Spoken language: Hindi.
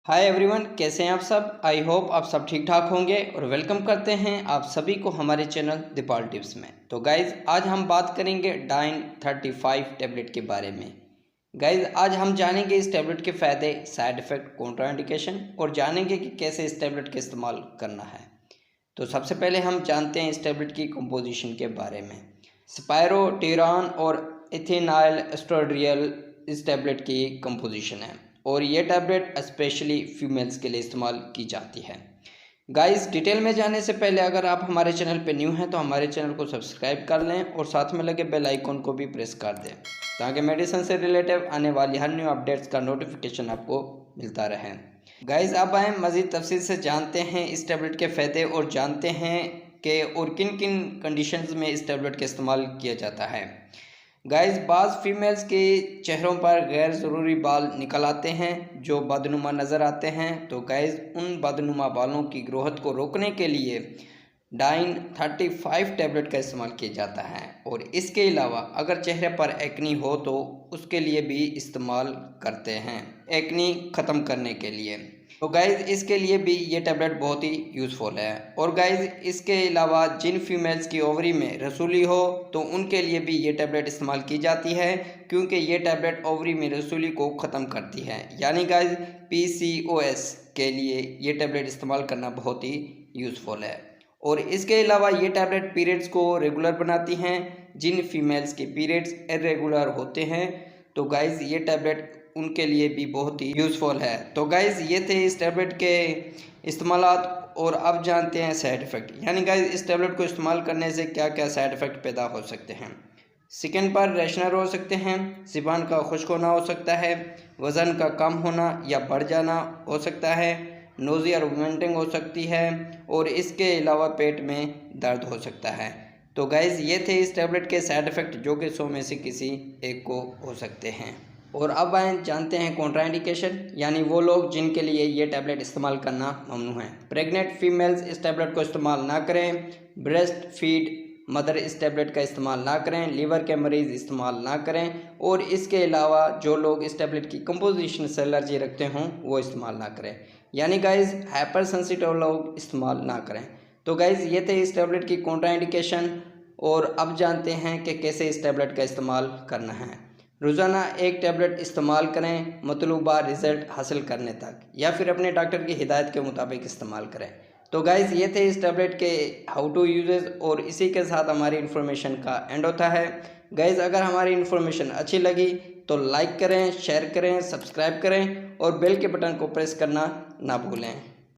हाय एवरीवन, कैसे हैं आप सब। आई होप आप सब ठीक ठाक होंगे और वेलकम करते हैं आप सभी को हमारे चैनल दीपाल टिप्स में। तो गाइज़ आज हम बात करेंगे डाइन 35 टैबलेट के बारे में। गाइज़ आज हम जानेंगे इस टैबलेट के फ़ायदे, साइड इफ़ेक्ट, कॉन्ट्राइंडिकेशन और जानेंगे कि कैसे इस टैबलेट का इस्तेमाल करना है। तो सबसे पहले हम जानते हैं इस टैबलेट की कंपोजिशन के बारे में। स्पायरोटिरान और इथेनाइल एस्ट्राडियल इस टैबलेट की कंपोजिशन है और ये टैबलेट स्पेशली फीमेल्स के लिए इस्तेमाल की जाती है। गाइस डिटेल में जाने से पहले अगर आप हमारे चैनल पे न्यू हैं तो हमारे चैनल को सब्सक्राइब कर लें और साथ में लगे बेल आइकन को भी प्रेस कर दें ताकि मेडिसिन से रिलेटेड आने वाली हर न्यू अपडेट्स का नोटिफिकेशन आपको मिलता रहे। गाइस अब आए मज़ीद तफसील से जानते हैं इस टैबलेट के फ़ायदे और जानते हैं कि और किन किन कंडीशंस में इस टैबलेट का इस्तेमाल किया जाता है। गाइस बाज़ फीमेल्स के चेहरों पर गैर ज़रूरी बाल निकल आते हैं जो बदनुमा नज़र आते हैं। तो गाइस उन बदनुमा बालों की ग्रोथ को रोकने के लिए डाइन 35 टैबलेट का इस्तेमाल किया जाता है और इसके अलावा अगर चेहरे पर एक्नी हो तो उसके लिए भी इस्तेमाल करते हैं, एक्नी ख़त्म करने के लिए। तो गाइज़ इसके लिए भी ये टैबलेट बहुत ही यूज़फुल है। और गाइज़ इसके अलावा जिन फीमेल्स की ओवरी में रसूली हो तो उनके लिए भी ये टैबलेट इस्तेमाल की जाती है क्योंकि ये टैबलेट ओवरी में रसूली को ख़त्म करती है। यानी गाइज़ PCOS के लिए ये टैबलेट इस्तेमाल करना बहुत ही यूज़फुल है। और इसके अलावा ये टैबलेट पीरियड्स को रेगुलर बनाती हैं। जिन फीमेल्स के पीरियड्स इरेगुलर होते हैं तो गाइज़ ये टैबलेट उनके लिए भी बहुत ही यूज़फुल है। तो गाइज़ ये थे इस टैबलेट के इस्तेमालात और अब जानते हैं साइड इफ़ेक्ट। यानी गाइज़ इस टैबलेट को इस्तेमाल करने से क्या क्या साइड इफ़ेक्ट पैदा हो सकते हैं। स्किन पर रैशनर हो सकते हैं, ज़ुबान का खुश्क होना हो सकता है, वज़न का कम होना या बढ़ जाना हो सकता है, नोज़िया और वोमिटिंग हो सकती है और इसके अलावा पेट में दर्द हो सकता है। तो गाइज़ ये थे इस टैबलेट के साइड इफ़ेक्ट जो कि 100 में से किसी एक को हो सकते हैं। और अब आए जानते हैं कॉन्ट्राइंडिकेशन, यानी वो लोग जिनके लिए ये टैबलेट इस्तेमाल करना ममनू है। प्रेग्नेंट फीमेल्स इस टैबलेट को इस्तेमाल ना करें, ब्रेस्ट फीड मदर इस टैबलेट का इस्तेमाल ना करें, लीवर के मरीज़ इस्तेमाल ना करें और इसके अलावा जो लोग इस टैबलेट की कंपोजिशन से एलर्जी रखते हों वो इस्तेमाल ना करें। यानी गाइज़ हाइपर सेंसिटिव लोग इस्तेमाल ना करें। तो गाइज़ ये थे इस टैबलेट की कॉन्ट्राइंडिकेशन और अब जानते हैं कि कैसे इस टैबलेट का इस्तेमाल करना है। रोज़ाना एक टैबलेट इस्तेमाल करें मतलूबा रिज़ल्ट हासिल करने तक या फिर अपने डॉक्टर की हिदायत के मुताबिक इस्तेमाल करें। तो गाइज़ ये थे इस टैबलेट के हाउ टू यूजेस और इसी के साथ हमारी इन्फॉर्मेशन का एंड होता है। गाइज़ अगर हमारी इन्फॉर्मेशन अच्छी लगी तो लाइक करें, शेयर करें, सब्सक्राइब करें और बेल के बटन को प्रेस करना ना भूलें।